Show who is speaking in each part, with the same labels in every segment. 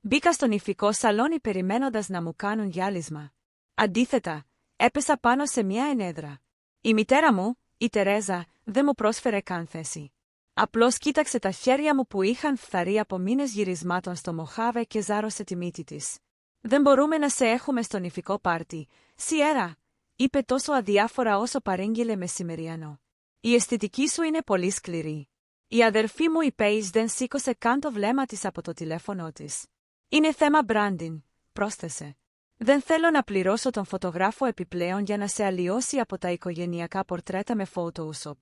Speaker 1: Μπήκα στο νηφικό σαλόνι περιμένοντας να μου κάνουν γυάλισμα. Αντίθετα, έπεσα πάνω σε μια ενέδρα. Η μητέρα μου, η Τερέζα, δεν μου πρόσφερε καν θέση. Απλώς κοίταξε τα χέρια μου που είχαν φθαρεί από μήνες γυρισμάτων στο Μοχάβε και ζάρωσε τη μύτη της. «Δεν μπορούμε να σε έχουμε στο νηφικό πάρτι, Σιέρα», είπε τόσο αδιάφορα όσο παρήγγειλε μεσημεριανό. «Η αισθητική σου είναι πολύ σκληρή». Η αδερφή μου η Paige δεν σήκωσε καν το βλέμμα της από το τηλέφωνο της. «Είναι θέμα branding», πρόσθεσε. «Δεν θέλω να πληρώσω τον φωτογράφο επιπλέον για να σε αλλοιώσει από τα οικογενειακά πορτρέτα με Photoshop.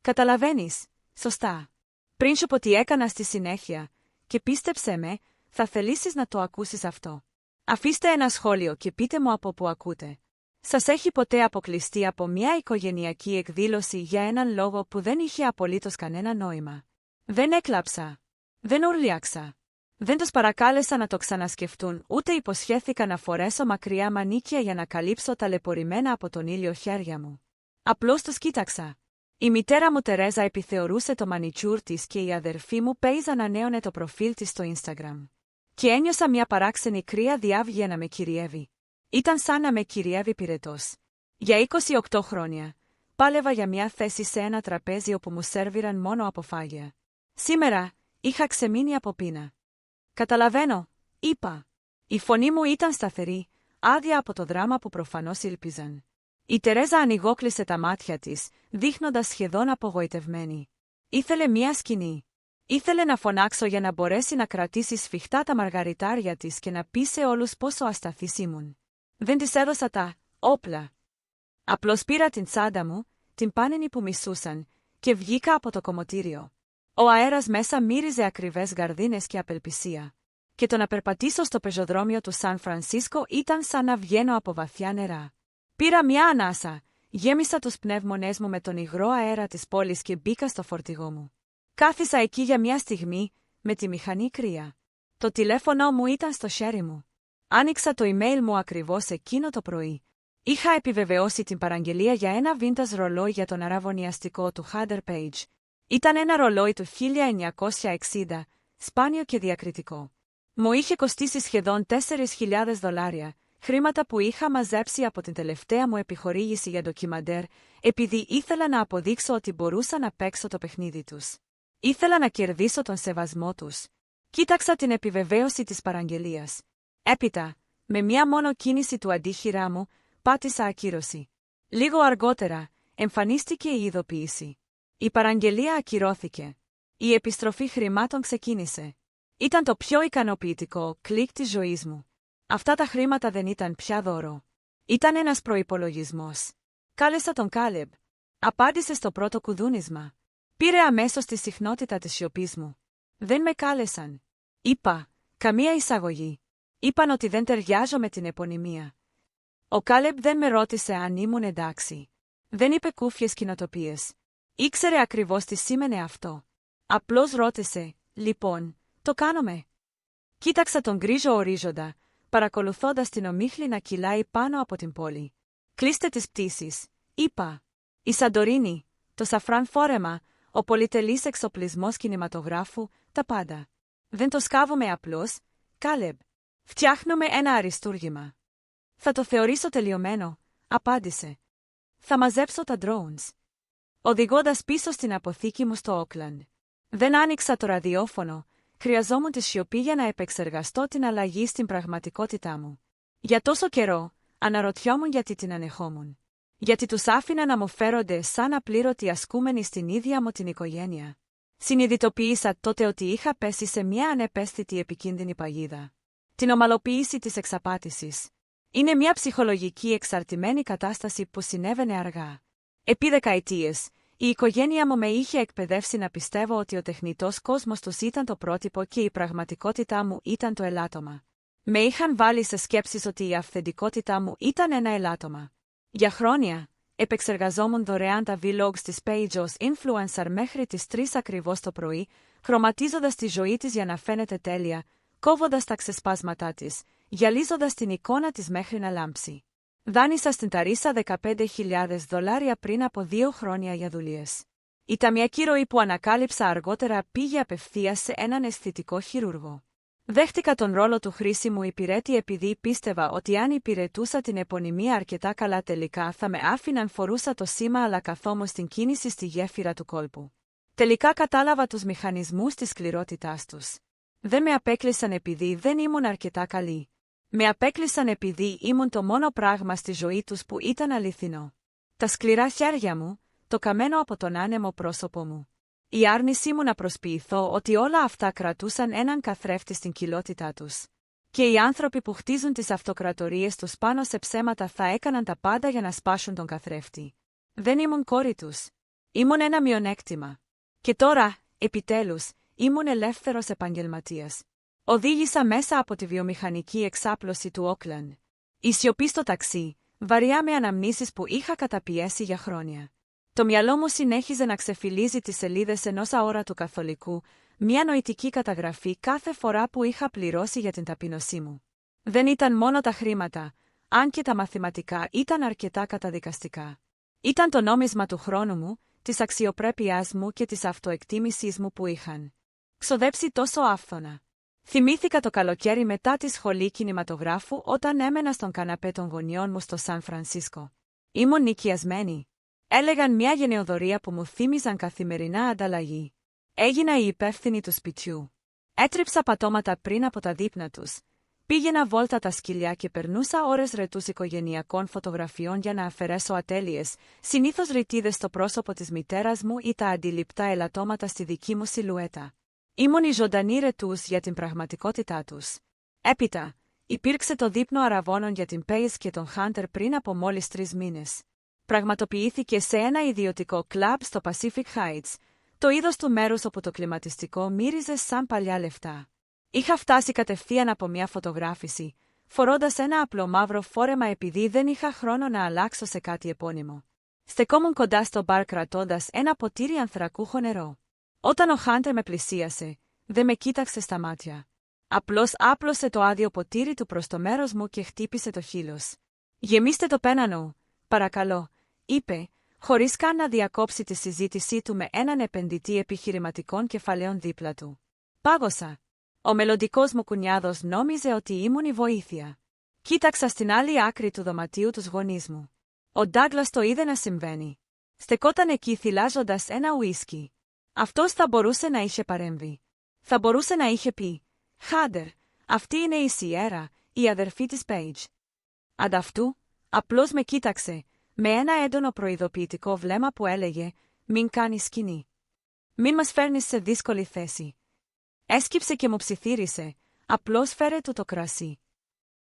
Speaker 1: Καταλαβαίνεις, σωστά. Πριν σου πω τι έκανα στη συνέχεια, και πίστεψέ με, θα θελήσεις να το ακούσεις αυτό. Αφήστε ένα σχόλιο και πείτε μου από πού ακούτε. Σας έχει ποτέ αποκλειστεί από μια οικογενειακή εκδήλωση για έναν λόγο που δεν είχε απολύτως κανένα νόημα? Δεν έκλαψα. Δεν ουρλιάξα. Δεν τους παρακάλεσα να το ξανασκεφτούν, ούτε υποσχέθηκα να φορέσω μακριά μανίκια για να καλύψω τα λεπορημένα από τον ήλιο χέρια μου. Απλώς τους κοίταξα. Η μητέρα μου Τερέζα επιθεωρούσε το μανιτσούρ της και η αδερφή μου Paige ανανέωνε το προφίλ της στο Instagram. Και ένιωσα μια παράξενη κρύα διάβγεια να με κυριεύει. Ήταν σαν να με κυριεύει πυρετός. Για 28 χρόνια, πάλευα για μια θέση σε ένα τραπέζι όπου μου σέρβιραν μόνο αποφάγια. Σήμερα, είχα ξεμείνει από πείνα. «Καταλαβαίνω», είπα. Η φωνή μου ήταν σταθερή, άδεια από το δράμα που προφανώς ήλπιζαν. Η Τερέζα ανοιγόκλεισε τα μάτια της, δείχνοντας σχεδόν απογοητευμένη. Ήθελε μια σκηνή. Ήθελε να φωνάξω για να μπορέσει να κρατήσει σφιχτά τα μαργαριτάρια της και να πει σε όλους πόσο ασταθής ήμουν. Δεν της έδωσα τα όπλα. Απλώς πήρα την τσάντα μου, την πάνινη που μισούσαν, και βγήκα από το κομμωτήριο. Ο αέρας μέσα μύριζε ακριβές γαρδίνες και απελπισία. Και το να περπατήσω στο πεζοδρόμιο του Σαν Φρανσίσκο ήταν σαν να βγαίνω από βαθιά νερά. Πήρα μια ανάσα, γέμισα τους πνεύμονές μου με τον υγρό αέρα της πόλης και μπήκα στο φορτηγό μου. Κάθισα εκεί για μια στιγμή, με τη μηχανή κρύα. Το τηλέφωνο μου ήταν στο χέρι μου. Άνοιξα το email μου ακριβώς εκείνο το πρωί. Είχα επιβεβαιώσει την παραγγελία για ένα vintage ρολόι για τον αραβωνιαστικό του Hunter Page. Ήταν ένα ρολόι του 1960, σπάνιο και διακριτικό. Μου είχε κοστίσει σχεδόν $4.000, χρήματα που είχα μαζέψει από την τελευταία μου επιχορήγηση για ντοκιμαντέρ, επειδή ήθελα να αποδείξω ότι μπορούσα να παίξω το παιχνίδι τους. Ήθελα να κερδίσω τον σεβασμό τους. Κοίταξα την επιβεβαίωση της παραγγελίας. Έπειτα, με μία μόνο κίνηση του αντίχειρά μου, πάτησα ακύρωση. Λίγο αργότερα, εμφανίστηκε η ειδοποίηση. Η παραγγελία ακυρώθηκε. Η επιστροφή χρημάτων ξεκίνησε. Ήταν το πιο ικανοποιητικό κλικ της ζωής μου. Αυτά τα χρήματα δεν ήταν πια δώρο. Ήταν ένας προϋπολογισμός. Κάλεσα τον Κάλεμπ. Απάντησε στο πρώτο κουδούνισμα. Πήρε αμέσως τη συχνότητα της σιωπής μου. Δεν με κάλεσαν. Είπα, καμία εισαγωγή. Είπαν ότι δεν ταιριάζω με την επωνυμία. Ο Κάλεμπ δεν με ρώτησε αν ήμουν εντάξει. Δεν είπε κούφιες κοινοτοπίες. Ήξερε ακριβώς τι σήμαινε αυτό. Απλώς ρώτησε, λοιπόν, το κάνουμε. Κοίταξα τον γκρίζο ορίζοντα, παρακολουθώντας την ομίχλη να κυλάει πάνω από την πόλη. Κλείστε τις πτήσεις, είπα. Η Σαντορίνη, το σαφράν φόρεμα, ο πολυτελής εξοπλισμός κινηματογράφου, τα πάντα. Δεν το σκάβουμε απλώς, Κάλεμπ. Φτιάχνουμε ένα αριστούργημα. Θα το θεωρήσω τελειωμένο, απάντησε. Θα μαζέψω τα drones. Οδηγώντας πίσω στην αποθήκη μου στο Όκλαντ. Δεν άνοιξα το ραδιόφωνο, χρειαζόμουν τη σιωπή για να επεξεργαστώ την αλλαγή στην πραγματικότητά μου. Για τόσο καιρό, αναρωτιόμουν γιατί την ανεχόμουν. Γιατί τους άφηνα να μου φέρονται σαν απλήρωτοι ασκούμενοι στην ίδια μου την οικογένεια. Συνειδητοποίησα τότε ότι είχα πέσει σε μια ανεπαίσθητη επικίνδυνη παγίδα. Την ομαλοποίηση της εξαπάτησης. Είναι μια ψυχολογική εξαρτημένη κατάσταση που συνέβαινε αργά. Επί δεκαετίες, η οικογένεια μου με είχε εκπαιδεύσει να πιστεύω ότι ο τεχνητός κόσμος τους ήταν το πρότυπο και η πραγματικότητά μου ήταν το ελάττωμα. Με είχαν βάλει σε σκέψεις ότι η αυθεντικότητά μου ήταν ένα ελάττωμα. Για χρόνια, επεξεργαζόμουν δωρεάν τα vlogs της Paige ως influencer μέχρι τις 3 ακριβώς το πρωί, χρωματίζοντας τη ζωή της για να φαίνεται τέλεια, κόβοντας τα ξεσπάσματά της, γυαλίζοντας την εικόνα της μέχρι να λάμψει. Δάνεισα στην Ταρίσα $15,000 πριν από 2 χρόνια για δουλειές. Η ταμιακή ροή που ανακάλυψα αργότερα πήγε απευθείας σε έναν αισθητικό χειρούργο. Δέχτηκα τον ρόλο του χρήσιμου υπηρέτη επειδή πίστευα ότι αν υπηρετούσα την επωνυμία αρκετά καλά τελικά θα με άφηναν φορούσα το σήμα αλλά καθόμουν στην κίνηση στη γέφυρα του κόλπου. Τελικά κατάλαβα τους μηχανισμούς της σκληρότητάς τους. Δεν με απέκλεισαν επειδή δεν ήμουν αρκετά καλή. Με απέκλεισαν επειδή ήμουν το μόνο πράγμα στη ζωή τους που ήταν αληθινό. Τα σκληρά χέρια μου, το καμένο από τον άνεμο πρόσωπο μου. Η άρνησή μου να προσποιηθώ ότι όλα αυτά κρατούσαν έναν καθρέφτη στην κοιλότητά τους. Και οι άνθρωποι που χτίζουν τις αυτοκρατορίες τους πάνω σε ψέματα θα έκαναν τα πάντα για να σπάσουν τον καθρέφτη. Δεν ήμουν κόρη τους. Ήμουν ένα μειονέκτημα. Και τώρα, επιτέλους, ήμουν ελεύθερος επαγγελματίας. Οδήγησα μέσα από τη βιομηχανική εξάπλωση του Όκλαντ. Η σιωπή στο ταξί, βαριά με αναμνήσεις που είχα καταπιέσει για χρόνια. Το μυαλό μου συνέχιζε να ξεφυλίζει τις σελίδες ενός αόρατου καθολικού, μια νοητική καταγραφή κάθε φορά που είχα πληρώσει για την ταπείνωσή μου. Δεν ήταν μόνο τα χρήματα, αν και τα μαθηματικά ήταν αρκετά καταδικαστικά. Ήταν το νόμισμα του χρόνου μου, της αξιοπρέπειάς μου και της αυτοεκτίμησής μου που είχαν ξοδέψει τόσο άφθονα. Θυμήθηκα το καλοκαίρι μετά τη σχολή κινηματογράφου όταν έμενα στον καναπέ των γονιών μου στο Σαν Φρανσίσκο. Ήμουν νοικιασμένη. Έλεγαν μια γενεοδορία που μου θύμιζαν καθημερινά ανταλλαγή. Έγινα η υπεύθυνη του σπιτιού. Έτριψα πατώματα πριν από τα δείπνα τους. Πήγαινα βόλτα τα σκυλιά και περνούσα ώρες ρετούς οικογενειακών φωτογραφιών για να αφαιρέσω ατέλειες, συνήθως ρητίδες στο πρόσωπο της μητέρας μου ή τα αντιληπτά ελαττώματα στη δική μου σιλουέτα. Ήμουν οι ζωντανοί ρετούς για την πραγματικότητά τους. Έπειτα, υπήρξε το δείπνο αραβώνων για την Pace και τον Hunter πριν από μόλις 3 μήνες. Πραγματοποιήθηκε σε ένα ιδιωτικό κλαμπ στο Pacific Heights, το είδος του μέρους όπου το κλιματιστικό μύριζε σαν παλιά λεφτά. Είχα φτάσει κατευθείαν από μια φωτογράφηση, φορώντας ένα απλό μαύρο φόρεμα επειδή δεν είχα χρόνο να αλλάξω σε κάτι επώνυμο. Στεκόμουν κοντά στο μπαρ κρατώντας ένα ποτήρι ανθρακούχο νερό. Όταν ο Χάντερ με πλησίασε, δεν με κοίταξε στα μάτια. Απλώς άπλωσε το άδειο ποτήρι του προς το μέρος μου και χτύπησε το χείλος. «Γεμίστε το πένανο, παρακαλώ», είπε, χωρίς καν να διακόψει τη συζήτησή του με έναν επενδυτή επιχειρηματικών κεφαλαίων δίπλα του. Πάγωσα. Ο μελλοντικός μου κουνιάδος νόμιζε ότι ήμουν η βοήθεια. Κοίταξα στην άλλη άκρη του δωματίου τους γονείς μου. Ο Ντάγκλας το είδε να συμβαίνει. Στεκόταν εκεί θυλάζοντας ένα ουίσκι. Αυτός θα μπορούσε να είχε παρέμβει. Θα μπορούσε να είχε πει «Χάντερ, αυτή είναι η Σιέρα, η αδερφή της Paige». Ανταυτού, απλώς με κοίταξε, με ένα έντονο προειδοποιητικό βλέμμα που έλεγε «Μην κάνεις σκηνή. Μην μας φέρνεις σε δύσκολη θέση». Έσκυψε και μου ψιθύρισε, απλώς φέρε του το κρασί.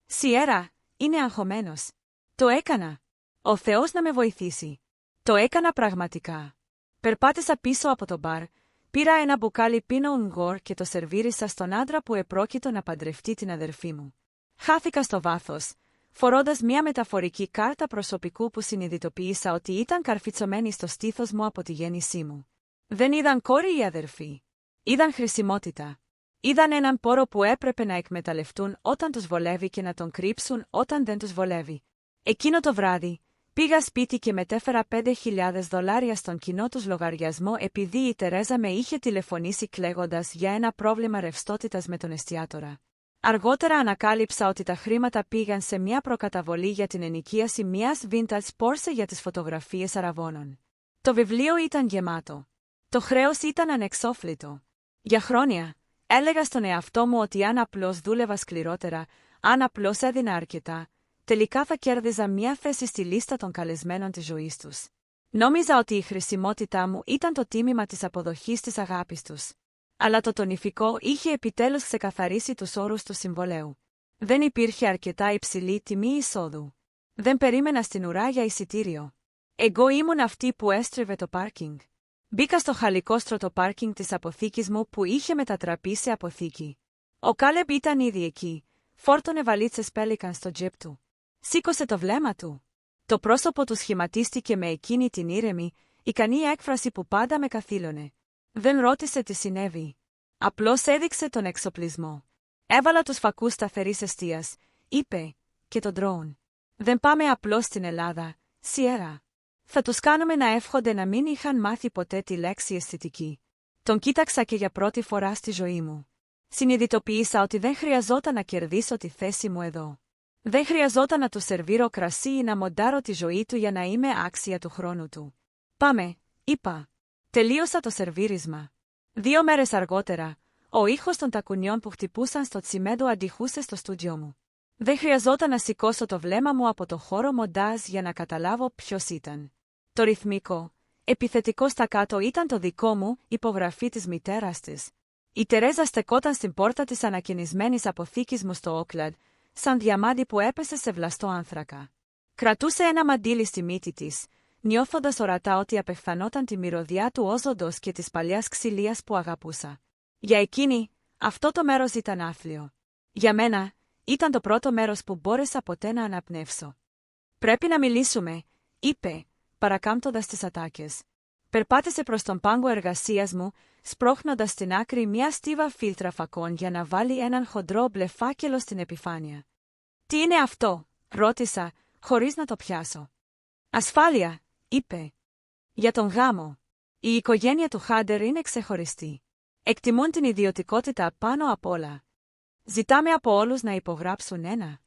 Speaker 1: «Σιέρα, είναι αγχωμένος». Το έκανα. Ο Θεός να με βοηθήσει. Το έκανα πραγματικά. Περπάτησα πίσω από το μπαρ, πήρα ένα μπουκάλι πίνο ουγγόρ και το σερβίρισα στον άντρα που επρόκειτο να παντρευτεί την αδερφή μου. Χάθηκα στο βάθος, φορώντας μια μεταφορική κάρτα προσωπικού που συνειδητοποίησα ότι ήταν καρφιτσωμένη στο στήθος μου από τη γέννησή μου. Δεν είδαν κόρη οι αδερφοί. Είδαν χρησιμότητα. Είδαν έναν πόρο που έπρεπε να εκμεταλλευτούν όταν τους βολεύει και να τον κρύψουν όταν δεν τους βολεύει. Εκείνο το βράδυ, πήγα σπίτι και μετέφερα $5,000 στον κοινό τους λογαριασμό επειδή η Τερέζα με είχε τηλεφωνήσει κλαίγοντας για ένα πρόβλημα ρευστότητας με τον εστιατόρα. Αργότερα ανακάλυψα ότι τα χρήματα πήγαν σε μια προκαταβολή για την ενοικίαση μιας vintage Porsche για τις φωτογραφίες αραβώνων. Το βιβλίο ήταν γεμάτο. Το χρέος ήταν ανεξόφλητο. Για χρόνια, έλεγα στον εαυτό μου ότι αν απλώς δούλευα σκληρότερα, αν απλώς έδινα αρκετά, τελικά θα κέρδιζα μια θέση στη λίστα των καλεσμένων της ζωής τους. Νόμιζα ότι η χρησιμότητά μου ήταν το τίμημα της αποδοχής της αγάπης τους. Αλλά το τονιφικό είχε επιτέλους ξεκαθαρίσει τους όρους του συμβολέου. Δεν υπήρχε αρκετά υψηλή τιμή εισόδου. Δεν περίμενα στην ουρά για εισιτήριο. Εγώ ήμουν αυτή που έστριβε το πάρκινγκ. Μπήκα στο χαλικόστρωτο πάρκινγκ της αποθήκης μου που είχε μετατραπεί σε αποθήκη. Ο Κάλεμπ ήταν ήδη εκεί, φόρτωνε βαλίτσες πέλικαν στο τζιπ του. Σήκωσε το βλέμμα του. Το πρόσωπο του σχηματίστηκε με εκείνη την ήρεμη, ικανή έκφραση που πάντα με καθήλωνε. Δεν ρώτησε τι συνέβη. Απλώς έδειξε τον εξοπλισμό. Έβαλα τους φακούς σταθερής εστίας, είπε, και τον ντρόουν. Δεν πάμε απλώς στην Ελλάδα, Σιέρα. Θα τους κάνουμε να εύχονται να μην είχαν μάθει ποτέ τη λέξη αισθητική. Τον κοίταξα και για πρώτη φορά στη ζωή μου. Συνειδητοποίησα ότι δεν χρειαζόταν να κερδίσω τη θέση μου εδώ. Δεν χρειαζόταν να του σερβίρω κρασί ή να μοντάρω τη ζωή του για να είμαι άξια του χρόνου του. «Πάμε», είπα. Τελείωσα το σερβίρισμα. 2 μέρες αργότερα, ο ήχος των τακουνιών που χτυπούσαν στο τσιμέντο αντιχούσε στο στούντιο μου. Δεν χρειαζόταν να σηκώσω το βλέμμα μου από το χώρο μοντάζ για να καταλάβω ποιος ήταν. Το ρυθμικό, επιθετικό στακάτο ήταν το δικό μου, υπογραφή της μητέρας της. Η Τερέζα στεκόταν στην πόρτα της ανακαινισμένης αποθήκης μου στο Όκλαντ, σαν διαμάντι που έπεσε σε βλαστό άνθρακα. Κρατούσε ένα μαντίλι στη μύτη της, νιώθοντας ορατά ότι απεχθανόταν τη μυρωδιά του όζοντος και της παλιάς ξυλίας που αγαπούσα. Για εκείνη, αυτό το μέρος ήταν άθλιο. Για μένα, ήταν το πρώτο μέρος που μπόρεσα ποτέ να αναπνεύσω. «Πρέπει να μιλήσουμε», είπε, παρακάμπτοντας τις ατάκες. Περπάτησε προς τον πάγκο εργασίας μου, σπρώχνοντας στην άκρη μια στίβα φίλτρα φακών για να βάλει έναν χοντρό μπλε φάκελο στην επιφάνεια. «Τι είναι αυτό?» ρώτησα, χωρίς να το πιάσω. «Ασφάλεια», είπε. «Για τον γάμο. Η οικογένεια του Χάντερ είναι ξεχωριστή. Εκτιμούν την ιδιωτικότητα πάνω απ' όλα. Ζητάμε από όλους να υπογράψουν ένα».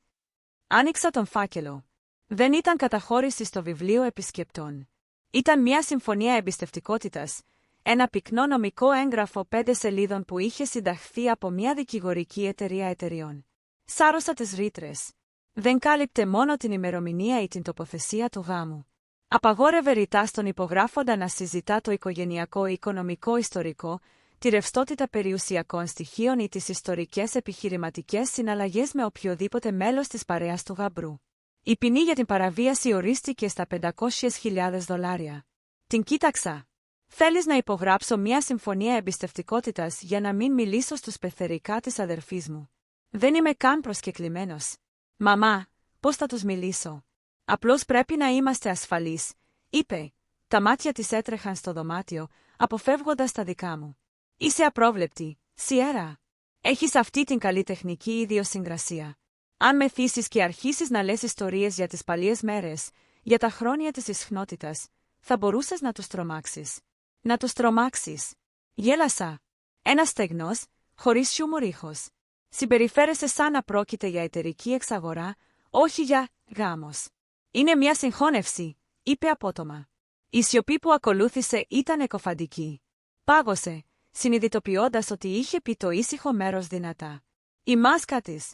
Speaker 1: Άνοιξα τον φάκελο. Δεν ήταν καταχώρηση στο βιβλίο επισκεπτών. Ήταν μια συμφωνία εμπιστευτικότητας, ένα πυκνό νομικό έγγραφο 5 σελίδων που είχε συνταχθεί από μια δικηγορική εταιρεία εταιριών. Σάρωσα τις ρήτρες. Δεν κάλυπτε μόνο την ημερομηνία ή την τοποθεσία του γάμου. Απαγόρευε ρητά στον υπογράφοντα να συζητά το οικογενειακό ή οικονομικό ιστορικό, τη ρευστότητα περιουσιακών στοιχείων ή τις ιστορικές επιχειρηματικές συναλλαγές με οποιοδήποτε μέλος της παρέας του γαμπρού. Η ποινή για την παραβίαση ορίστηκε στα $500,000. Την κοίταξα. «Θέλεις να υπογράψω μια συμφωνία εμπιστευτικότητας για να μην μιλήσω στους πεθερικά της αδερφής μου?» «Δεν είμαι καν προσκεκλημένος». «Μαμά, πώς θα τους μιλήσω?» «Απλώς πρέπει να είμαστε ασφαλείς», είπε. Τα μάτια της έτρεχαν στο δωμάτιο, αποφεύγοντας τα δικά μου. «Είσαι απρόβλεπτη, Σιέρα. Έχεις αυτή την καλλιτεχνική ιδιοσυγκρασία. Αν μεθύσεις και αρχίσεις να λες ιστορίες για τις παλιές μέρες, για τα χρόνια της ισχνότητας, θα μπορούσες να τους τρομάξεις». «Να τους τρομάξεις?» Γέλασα. Ένας στεγνός, χωρίς χιούμορ ήχος. «Συμπεριφέρεσαι σαν να πρόκειται για εταιρική εξαγορά, όχι για γάμος». «Είναι μια συγχώνευση», είπε απότομα. Η σιωπή που ακολούθησε ήταν εκοφαντική. Πάγωσε, συνειδητοποιώντας ότι είχε πει το ήσυχο μέρος δυνατά. Η μάσκα της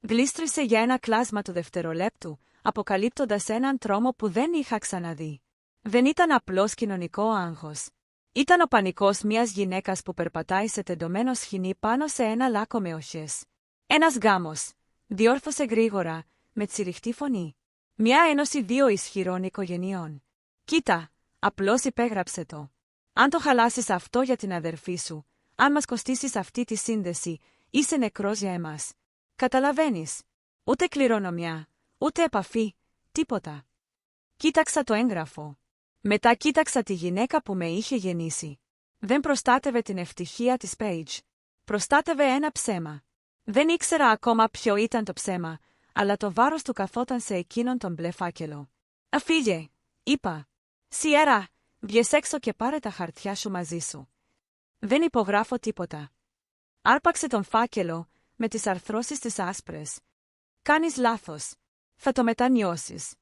Speaker 1: γλίστρισε για ένα κλάσμα του δευτερολέπτου, αποκαλύπτοντας έναν τρόμο που δεν είχα ξαναδεί. Δεν ήταν απλώς κοινωνικό άγχος. Ήταν ο πανικός μιας γυναίκας που περπατάει σε τεντωμένο σχοινί πάνω σε ένα λάκκο με οχές. «Ένας γάμος», διόρθωσε γρήγορα, με τσιριχτή φωνή. «Μια ένωση 2 ισχυρών οικογενειών. Κοίτα, απλώς υπέγραψε το. Αν το χαλάσεις αυτό για την αδερφή σου, αν μας κοστίσεις αυτή τη σύνδεση, είσαι νεκρός για εμάς. Καταλαβαίνεις. Ούτε κληρονομιά, ούτε επαφή, τίποτα». Κοίταξα το έγγραφο. Μετά κοίταξα τη γυναίκα που με είχε γεννήσει. Δεν προστάτευε την ευτυχία της Paige. Προστάτευε ένα ψέμα. Δεν ήξερα ακόμα ποιο ήταν το ψέμα, αλλά το βάρος του καθόταν σε εκείνον τον μπλε φάκελο. «Αφήγε», είπα. «Σιέρα, βγες έξω και πάρε τα χαρτιά σου μαζί σου. Δεν υπογράφω τίποτα». Άρπαξε τον φάκελο, με τις αρθρώσεις της άσπρες. «Κάνεις λάθος. Θα το μετανιώσεις».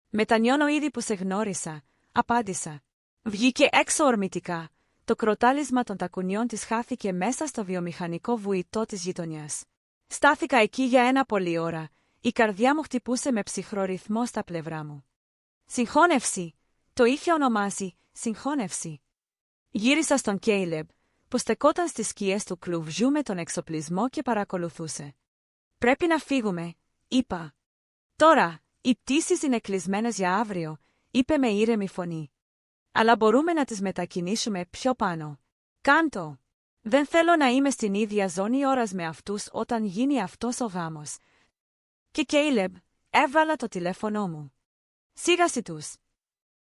Speaker 1: «Μετανιώνω ήδη που σε γνώρισα», απάντησα. Βγήκε έξω ορμητικά. Το κροτάλισμα των τακουνιών της χάθηκε μέσα στο βιομηχανικό βουητό της γειτονιάς. Στάθηκα εκεί για ένα πολλή ώρα. Η καρδιά μου χτυπούσε με ψυχρό ρυθμό στα πλευρά μου. «Συγχώνευση», το είχε ονομάσει, «συγχώνευση». Γύρισα στον Κέιλεμπ, που στεκόταν στις σκιές του κλουβιού με τον εξοπλισμό και παρακολουθούσε. «Πρέπει να φύγουμε», είπα. «Τώρα, οι πτήσεις είναι κλεισμένες για αύριο», είπε με ήρεμη φωνή. «Αλλά μπορούμε να τις μετακινήσουμε πιο πάνω. Κάντο. Δεν θέλω να είμαι στην ίδια ζώνη ώρας με αυτούς όταν γίνει αυτός ο γάμος». Και Κέιλεμπ, έβαλα το τηλέφωνό μου. «Σίγασε τους.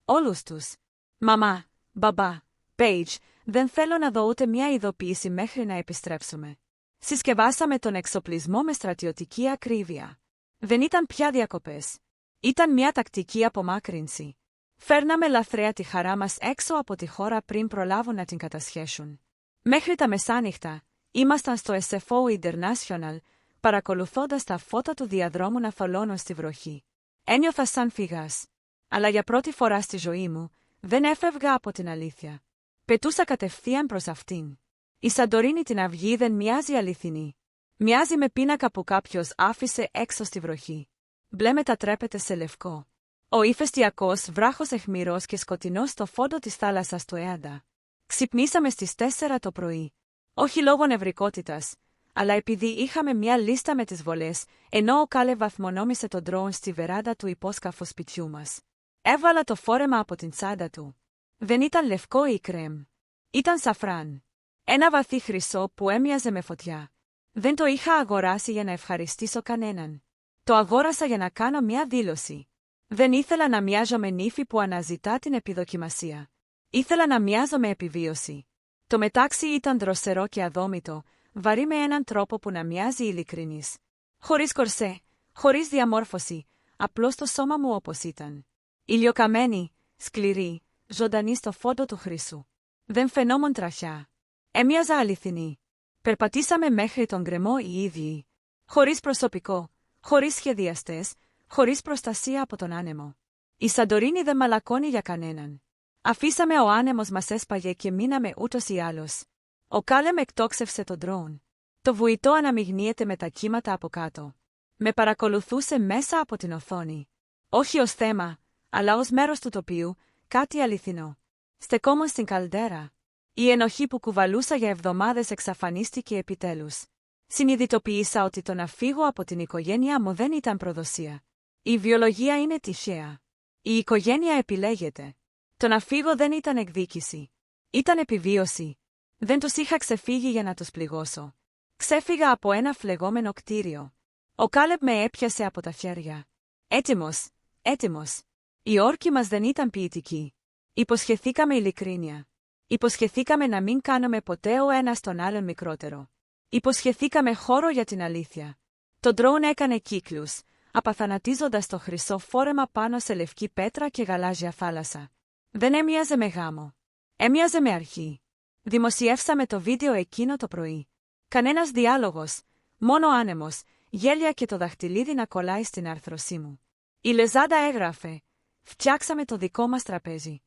Speaker 1: Όλους τους. Μαμά, μπαμπά, Paige, δεν θέλω να δω ούτε μια ειδοποίηση μέχρι να επιστρέψουμε». Συσκευάσαμε τον εξοπλισμό με στρατιωτική ακρίβεια. Δεν ήταν πια διακοπές. Ήταν μια τακτική απομάκρυνση. Φέρναμε λαθρέα τη χαρά μας έξω από τη χώρα πριν προλάβουν να την κατασχέσουν. Μέχρι τα μεσάνυχτα, Ήμασταν στο SFO International, παρακολουθώντας τα φώτα του διαδρόμου να φαλώνουν στη βροχή. Ένιωθα σαν φυγάς. Αλλά για πρώτη φορά στη ζωή μου, δεν έφευγα από την αλήθεια. Πετούσα κατευθείαν προς αυτήν. Η Σαντορίνη την αυγή δεν μοιάζει αληθινή. Μοιάζει με πίνακα που κάποιος άφησε έξω στη βροχή. Μπλε μετατρέπεται σε λευκό. Ο ηφαιστειακός βράχος αιχμηρός και σκοτεινός στο φόντο της θάλασσας του Έαντα. Ξυπνήσαμε στις 4 το πρωί. Όχι λόγω νευρικότητας, αλλά επειδή είχαμε μια λίστα με τις βολές, ενώ ο Κάλεβ βαθμονόμησε τον ντρόουν στη βεράντα του υπόσκαφου σπιτιού μας. Έβαλα το φόρεμα από την τσάντα του. Δεν ήταν λευκό ή κρέμ. Ήταν σαφράν. Ένα βαθύ χρυσό που έμοιαζε με φωτιά. Δεν το είχα αγοράσει για να ευχαριστήσω κανέναν. Το αγόρασα για να κάνω μια δήλωση. Δεν ήθελα να μοιάζω με νύφη που αναζητά την επιδοκιμασία. Ήθελα να μοιάζω με επιβίωση. Το μετάξι ήταν δροσερό και αδόμητο, βαρύ με έναν τρόπο που να μοιάζει ειλικρινής. Χωρίς κορσέ, χωρίς διαμόρφωση, απλώς το σώμα μου όπως ήταν. Ηλιοκαμένη, σκληρή, ζωντανή στο φόντο του χρυσού. Δεν φαινόμουν τραχιά. Έμοιαζα αληθινή. Περπατήσαμε μέχρι τον γκρεμό οι ίδιοι. Χωρίς προσωπικό, χωρίς σχεδιαστές, χωρίς προστασία από τον άνεμο. Η Σαντορίνη δεν μαλακώνει για κανέναν. Αφήσαμε ο άνεμος μας έσπαγε και μείναμε ούτως ή άλλως. Ο Κάλεμ εκτόξευσε τον ντρόουν. Το βουητό αναμειγνύεται με τα κύματα από κάτω. Με παρακολουθούσε μέσα από την οθόνη. Όχι ως θέμα, αλλά ως μέρος του τοπίου, κάτι αληθινό. Στεκόμουν στην καλντέρα. Η ενοχή που κουβαλούσα για εβδομάδες εξαφανίστηκε επιτέλους. Συνειδητοποίησα ότι το να φύγω από την οικογένειά μου δεν ήταν προδοσία. Η βιολογία είναι τυχαία. Η οικογένεια επιλέγεται. Το να φύγω δεν ήταν εκδίκηση. Ήταν επιβίωση. Δεν τους είχα ξεφύγει για να τους πληγώσω. Ξέφυγα από ένα φλεγόμενο κτίριο. Ο Κάλεπ με έπιασε από τα χέρια. Έτοιμος, έτοιμος. Οι όρκοι μας δεν ήταν ποιητικοί. Υποσχεθήκαμε ειλικρίνεια. Υποσχεθήκαμε να μην κάνουμε ποτέ ο ένας τον άλλον μικρότερο. Υποσχεθήκαμε χώρο για την αλήθεια. Το ντρόουν έκανε κύκλους, απαθανατίζοντας το χρυσό φόρεμα πάνω σε λευκή πέτρα και γαλάζια θάλασσα. Δεν έμοιαζε με γάμο. Έμοιαζε με αρχή. Δημοσιεύσαμε το βίντεο εκείνο το πρωί. Κανένας διάλογος, μόνο άνεμος, γέλια και το δαχτυλίδι να κολλάει στην άρθρωσή μου. Η Λεζάντα έγραφε: «Φτιάξαμε το δικό μας τραπέζι».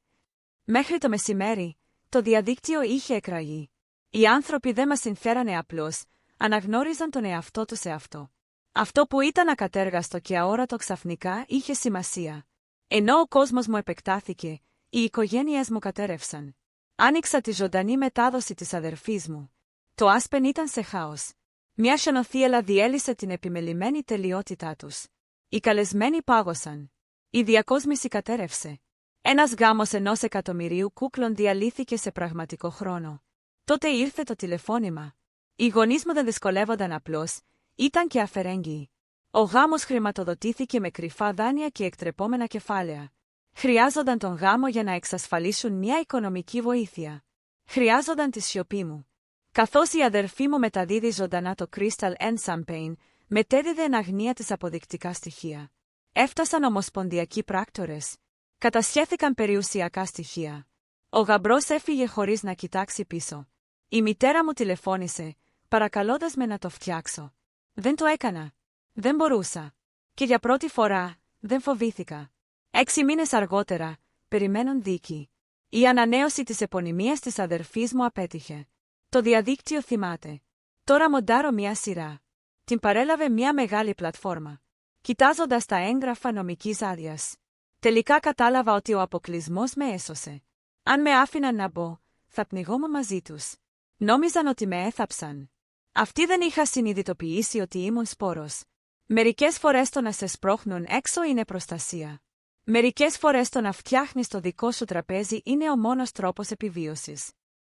Speaker 1: Μέχρι το μεσημέρι, το διαδίκτυο είχε εκραγεί. Οι άνθρωποι δεν μας συμφέρανε απλώς, αναγνώριζαν τον εαυτό τους σε αυτό. Αυτό που ήταν ακατέργαστο και αόρατο ξαφνικά είχε σημασία. Ενώ ο κόσμος μου επεκτάθηκε, οι οικογένειες μου κατέρευσαν. Άνοιξα τη ζωντανή μετάδοση της αδερφής μου. Το Άσπεν ήταν σε χάος. Μια χιονοθύελλα διέλυσε την επιμελημένη τελειότητά τους. Οι καλεσμένοι πάγωσαν. Η διακόσμηση κατέρευσε. Ένας γάμος 1.000.000 κούκλων διαλύθηκε σε πραγματικό χρόνο. Τότε ήρθε το τηλεφώνημα. Οι γονείς μου δεν δυσκολεύονταν απλώς, ήταν και αφαιρέγγυοι. Ο γάμος χρηματοδοτήθηκε με κρυφά δάνεια και εκτρεπόμενα κεφάλαια. Χρειάζονταν τον γάμο για να εξασφαλίσουν μια οικονομική βοήθεια. Χρειάζονταν τη σιωπή μου. Καθώς η αδερφή μου μεταδίδει ζωντανά το Crystal and Champagne, μετέδιδε εν αγνία τις αποδεικτικά στοιχεία. Έφτασαν ομοσπονδιακοί πράκτορες. Κατασχέθηκαν περιουσιακά στοιχεία. Ο γαμπρός έφυγε χωρίς να κοιτάξει πίσω. Η μητέρα μου τηλεφώνησε, παρακαλώντας με να το φτιάξω. Δεν το έκανα. Δεν μπορούσα. Και για πρώτη φορά, δεν φοβήθηκα. 6 μήνες αργότερα, περιμένουν δίκη. Η ανανέωση της επωνυμίας της αδερφής μου απέτυχε. Το διαδίκτυο θυμάται. Τώρα μοντάρω μια σειρά. Την παρέλαβε μια μεγάλη πλατφόρμα. Κοιτάζοντας τα έγγραφα νομικής άδειας. Τελικά κατάλαβα ότι ο αποκλεισμός με έσωσε. Αν με άφηναν να μπω, θα πνιγόμουν μαζί τους. Νόμιζαν ότι με έθαψαν. Αυτοί δεν είχα συνειδητοποιήσει ότι ήμουν σπόρος. Μερικές φορές το να σε σπρώχνουν έξω είναι προστασία. Μερικές φορές το να φτιάχνεις το δικό σου τραπέζι είναι ο μόνος τρόπος επιβίωσης.